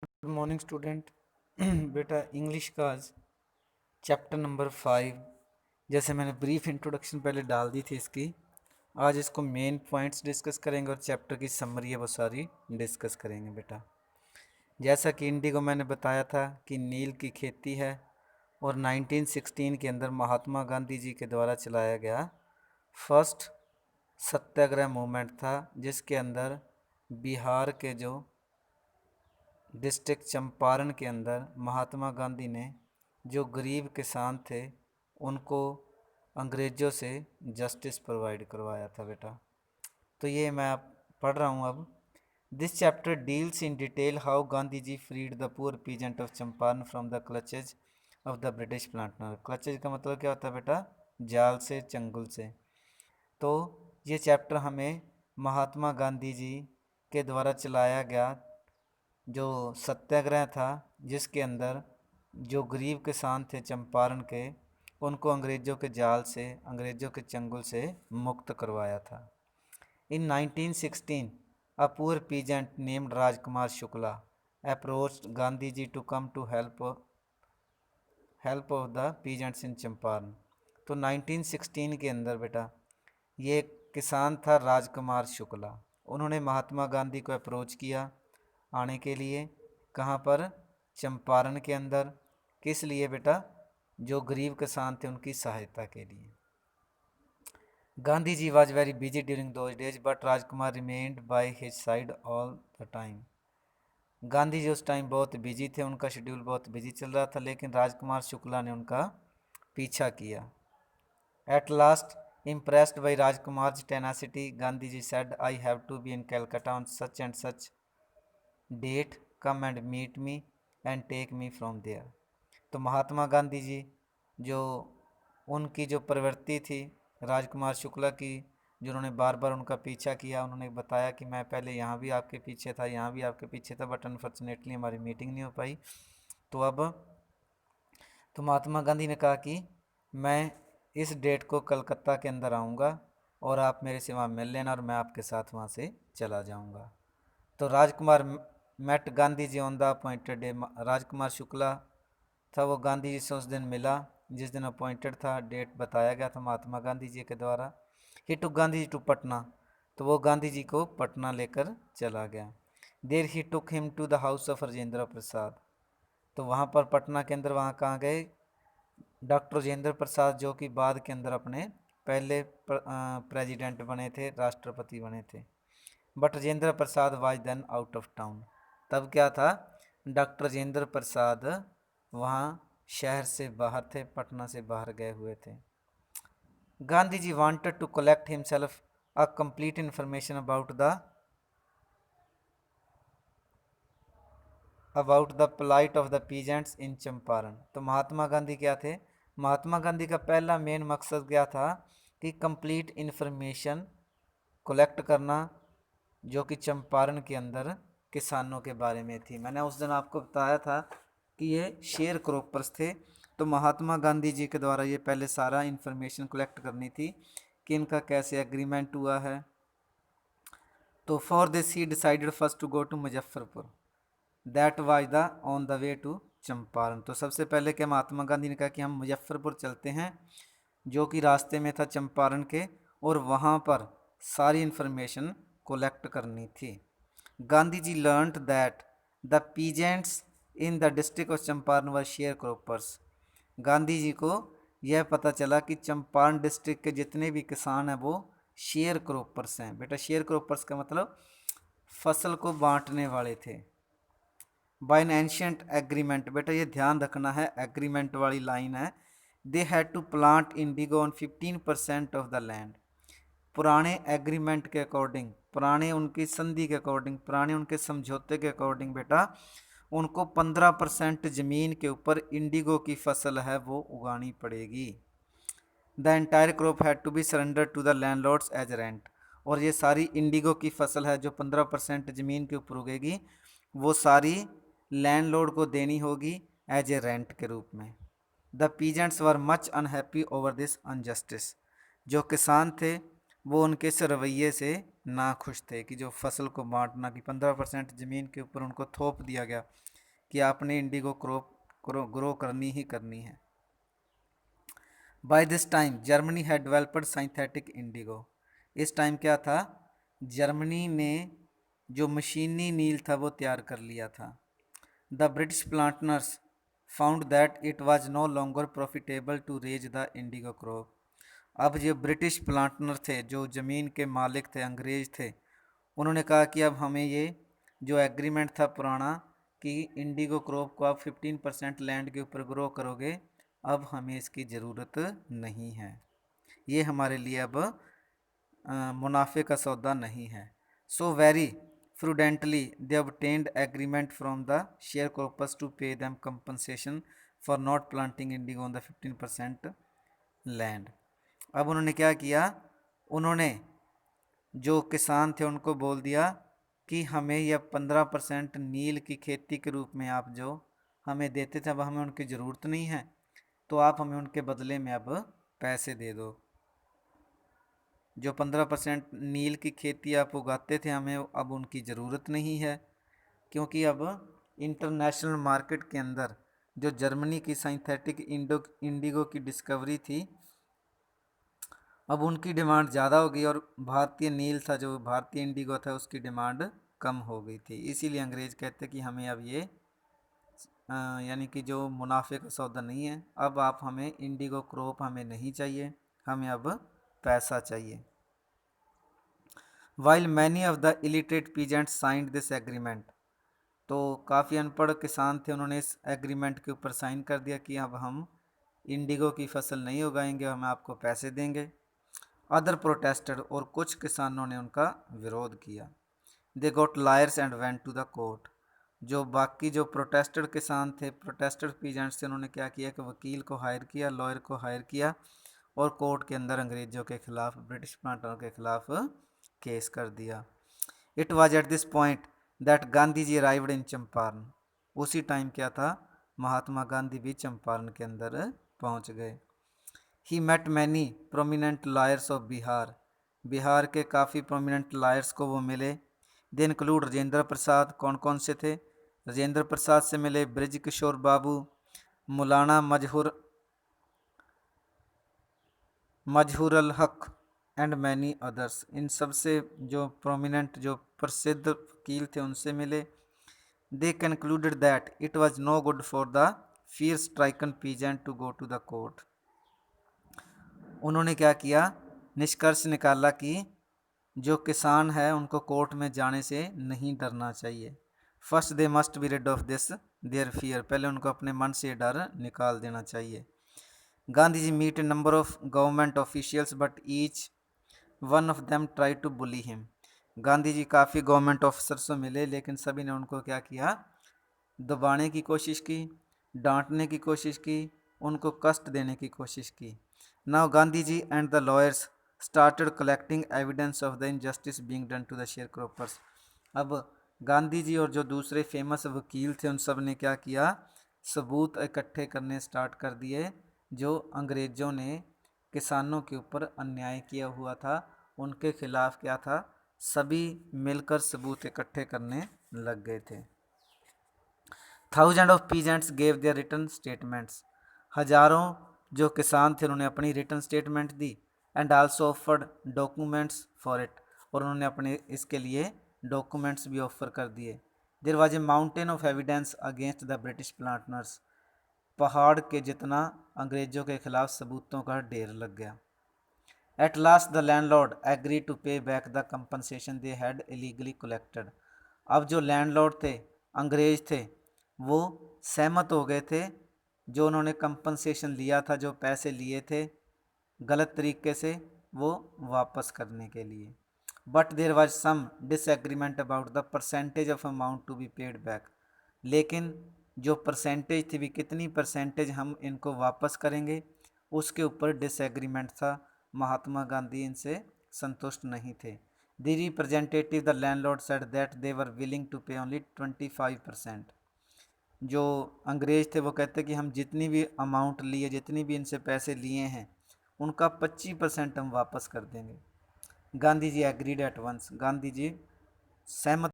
Good morning student. बेटा English का आज चैप्टर नंबर 5, जैसे मैंने ब्रीफ इंट्रोडक्शन पहले डाल दी थी इसकी, आज इसको मेन पॉइंट्स डिस्कस करेंगे और चैप्टर की समरी है वो सारी डिस्कस करेंगे। बेटा जैसा कि इंडिगो मैंने बताया था कि नील की खेती है और 1916 के अंदर महात्मा गांधी जी के द्वारा चलाया गया फर्स्ट सत्याग्रह मूवमेंट था, जिसके अंदर बिहार के जो डिस्ट्रिक्ट चंपारण के अंदर महात्मा गांधी ने जो गरीब किसान थे उनको अंग्रेज़ों से जस्टिस प्रोवाइड करवाया था। बेटा तो ये मैं आप पढ़ रहा हूँ अब। This chapter deals in detail how Gandhi ji freed the poor peasant of Champaran from the clutches of the British planter. Clutches का मतलब क्या होता है बेटा? जाल से, चंगुल से। तो ये चैप्टर हमें महात्मा गांधी जी के द्वारा चलाया गया जो सत्याग्रह था, जिसके अंदर जो गरीब किसान थे चंपारण के, उनको अंग्रेज़ों के जाल से, अंग्रेज़ों के चंगुल से मुक्त करवाया था। इन 1916 a poor peasant named Rajkumar Shukla approached Gandhi ji to come to help of the peasants in Champaran. तो 1916 के अंदर बेटा ये किसान था राजकुमार शुक्ला, उन्होंने महात्मा गांधी को अप्रोच किया आने के लिए। कहाँ पर? चंपारण के अंदर। किस लिए बेटा? जो गरीब किसान थे उनकी सहायता के लिए। Gandhi ji was very busy during those days but Rajkumar remained by his side all the time. Gandhi ji उस टाइम बहुत बिजी थे, उनका शेड्यूल बहुत बिजी चल रहा था, लेकिन राजकुमार शुक्ला ने उनका पीछा किया। At last impressed by Rajkumar's tenacity, Gandhiji said, I have to be in Calcutta on such and such date. Come and meet me and take me from there. तो महात्मा गांधी जी जो उनकी जो प्रवृत्ति थी राजकुमार शुक्ला की, जो उन्होंने बार बार उनका पीछा किया, उन्होंने बताया कि मैं पहले यहाँ भी आपके पीछे था, यहाँ भी आपके पीछे था, बट अनफॉर्चुनेटली हमारी मीटिंग नहीं हो पाई। तो अब तो महात्मा गांधी ने कहा कि मैं इस डेट को कलकत्ता के अंदर आऊँगा और आप मेरे से वहाँ मिल लेना और मैं आपके साथ वहाँ से चला जाऊँगा। तो Rajkumar met Gandhi ji on the appointed day. Rajkumar Shukla था वो गांधी जी से उस दिन मिला जिस दिन अपॉइंटेड था, डेट बताया गया था महात्मा गांधी जी के द्वारा। He took Gandhi ji to Patna, तो वो गांधी जी को पटना लेकर चला गया। There he took him to the house of Rajendra Prasad. तो वहाँ पर पटना के अंदर वहाँ कहाँ गए? डॉक्टर राजेंद्र प्रसाद, जो कि बाद के अंदर अपने पहले प्रेसिडेंट बने थे, राष्ट्रपति बने थे। But Rajendra Prasad was then out of town. तब क्या था? डॉक्टर राजेंद्र प्रसाद वहाँ शहर से बाहर थे, पटना से बाहर गए हुए थे। Gandhi ji wanted to collect himself a complete information about the plight of the peasants in Champaran. तो महात्मा गांधी क्या थे? महात्मा गांधी का पहला मेन मकसद क्या था कि कंप्लीट इन्फॉर्मेशन कलेक्ट करना, जो कि चंपारण के अंदर किसानों के बारे में थी। मैंने उस दिन आपको बताया था कि ये शेयर क्रॉपर्स थे। तो महात्मा गांधी जी के द्वारा ये पहले सारा इन्फॉर्मेशन कलेक्ट करनी थी कि इनका कैसे एग्रीमेंट हुआ है। तो for this he decided first to go to Muzaffarpur, that was the on the way to Champaran. तो सबसे पहले क्या महात्मा गांधी ने कहा कि हम मुजफ्फरपुर चलते हैं, जो कि रास्ते में था चंपारण के, और वहाँ पर सारी इन्फॉर्मेशन कलेक्ट करनी थी। Gandhi ji learned that the peasants in the district of Champaran were sharecroppers. Gandhi ji को यह पता चला कि चंपारण डिस्ट्रिक्ट के जितने भी किसान हैं वो शेयर क्रॉपर्स हैं। बेटा शेयर क्रॉपर्स का मतलब फसल को बांटने वाले थे। बाय एन एंशियंट एग्रीमेंट, बेटा ये ध्यान रखना है, एग्रीमेंट वाली लाइन है। They had to plant indigo on 15% of the land. पुराने एग्रीमेंट के अकॉर्डिंग, पुराने उनकी संधि के अकॉर्डिंग, पुराने उनके समझौते के अकॉर्डिंग बेटा उनको 15% ज़मीन के ऊपर इंडिगो की फसल है वो उगानी पड़ेगी। The entire crop had to be surrender to the landlords as rent. और ये सारी इंडिगो की फसल है जो 15% ज़मीन के ऊपर उगेगी, वो सारी लैंडलॉर्ड को देनी होगी एज ए रेंट के रूप में। The peasants were much unhappy over this injustice. जो किसान थे वो उनके इस रवैये से ना खुश थे कि जो फसल को बांटना कि 15% ज़मीन के ऊपर उनको थोप दिया गया। कि आपने इंडिगो ग्रो करनी ही करनी है। By this time Germany had developed synthetic indigo. इस टाइम क्या था, जर्मनी ने जो मशीनी नील था वो तैयार कर लिया था। The British planters found that it was no longer profitable to raise the indigo crop. अब जो ब्रिटिश प्लांटनर थे, जो ज़मीन के मालिक थे, अंग्रेज थे, उन्होंने कहा कि अब हमें ये जो एग्रीमेंट था पुराना कि इंडिगो क्रॉप को आप 15% लैंड के ऊपर ग्रो करोगे, अब हमें इसकी ज़रूरत नहीं है, ये हमारे लिए अब मुनाफे का सौदा नहीं है। So very prudently they obtained agreement from the sharecroppers to pay them compensation for not planting indigo on the 15% land। अब उन्होंने क्या किया, उन्होंने जो किसान थे उनको बोल दिया कि हमें यह 15% नील की खेती के रूप में आप जो हमें देते थे, अब हमें उनकी ज़रूरत नहीं है, तो आप हमें उनके बदले में अब पैसे दे दो। जो 15% नील की खेती आप उगाते थे, हमें अब उनकी ज़रूरत नहीं है, क्योंकि अब इंटरनेशनल मार्केट के अंदर जो जर्मनी की सिंथेटिक इंडिगो की डिस्कवरी थी, अब उनकी डिमांड ज़्यादा हो गई और भारतीय नील था, जो भारतीय इंडिगो था, उसकी डिमांड कम हो गई थी। इसीलिए अंग्रेज़ कहते कि हमें अब ये यानी कि जो मुनाफे का सौदा नहीं है, अब आप हमें इंडिगो क्रॉप हमें नहीं चाहिए, हमें अब पैसा चाहिए। While many of the illiterate peasants signed this agreement, तो काफ़ी अनपढ़ किसान थे, उन्होंने इस एग्रीमेंट के ऊपर साइन कर दिया कि अब हम इंडिगो की फसल नहीं उगाएंगे, हम आपको पैसे देंगे। अदर प्रोटेस्टेड, और कुछ किसानों ने उनका विरोध किया। They got lawyers and went to the court, जो बाकी जो प्रोटेस्टेड किसान थे, प्रोटेस्टेड पीजेंट्स थे, उन्होंने क्या किया कि वकील को हायर किया, लॉयर को हायर किया और कोर्ट के अंदर अंग्रेज़ों के खिलाफ, ब्रिटिश प्लांटरों के खिलाफ केस कर दिया। It was at this point that Gandhi ji arrived in Champaran. उसी टाइम क्या था, महात्मा गांधी भी चंपारण के अंदर पहुंच गए। He met many prominent lawyers of Bihar, Bihar के काफ़ी प्रोमिनेंट लॉयर्स को वो मिले। दे इंक्लूड राजेंद्र प्रसाद, कौन कौन से थे, राजेंद्र प्रसाद से मिले, ब्रज किशोर बाबू, मौलाना मजहूरुल हक एंड मैनी अदर्स। इन सबसे जो प्रोमिनेंट, जो प्रसिद्ध वकील थे, उनसे मिले। They concluded that it was no good for the fear stricken peasant to go to the court. उन्होंने क्या किया, निष्कर्ष निकाला कि जो किसान है उनको कोर्ट में जाने से नहीं डरना चाहिए। First they must be rid of this their fear, पहले उनको अपने मन से डर निकाल देना चाहिए। Gandhi ji meet a number of government officials but each one of them try to bully him. Gandhi ji काफ़ी गवर्नमेंट ऑफिसर से मिले, लेकिन सभी ने उनको क्या किया, दबाने की कोशिश की, डांटने की कोशिश की, उनको कष्ट देने की कोशिश की। Now Gandhi ji and the lawyers started collecting evidence of the injustice being done to the sharecroppers. अब गांधी जी और जो दूसरे फेमस वकील थे, उन सब ने क्या किया, सबूत इकट्ठे करने स्टार्ट कर दिए, जो अंग्रेज़ों ने किसानों के ऊपर अन्याय किया हुआ था, उनके खिलाफ क्या था, सभी मिलकर सबूत इकट्ठे करने लग गए थे। Thousand of peasants gave there return statements, हजारों जो किसान थे उन्होंने अपनी return statement the. And also offered documents for it, और उन्होंने अपने इसके लिए डॉक्यूमेंट्स भी ऑफर कर दिए। There was a mountain of evidence against the British planters, पहाड़ के जितना अंग्रेज़ों के खिलाफ सबूतों का ढेर लग गया। At last the landlord agree to pay back the compensation they had illegally collected. अब जो लैंडलॉर्ड थे, अंग्रेज थे, वो सहमत हो गए थे, जो उन्होंने कंपनसेशन लिया था, जो पैसे लिए थे गलत तरीके से, वो वापस करने के लिए। But there was some disagreement about the percentage of amount to be paid back, लेकिन जो परसेंटेज थी भी, कितनी परसेंटेज हम इनको वापस करेंगे, उसके ऊपर डिसएग्रीमेंट था। महात्मा गांधी इनसे संतुष्ट नहीं थे। The representative the landlord said that they were willing to pay only 25%। जो अंग्रेज थे वो कहते कि हम जितनी भी अमाउंट लिए, जितनी भी इनसे पैसे लिए हैं, उनका 25% हम वापस कर देंगे। Gandhi ji agreed eight once, Gandhi ji सहमत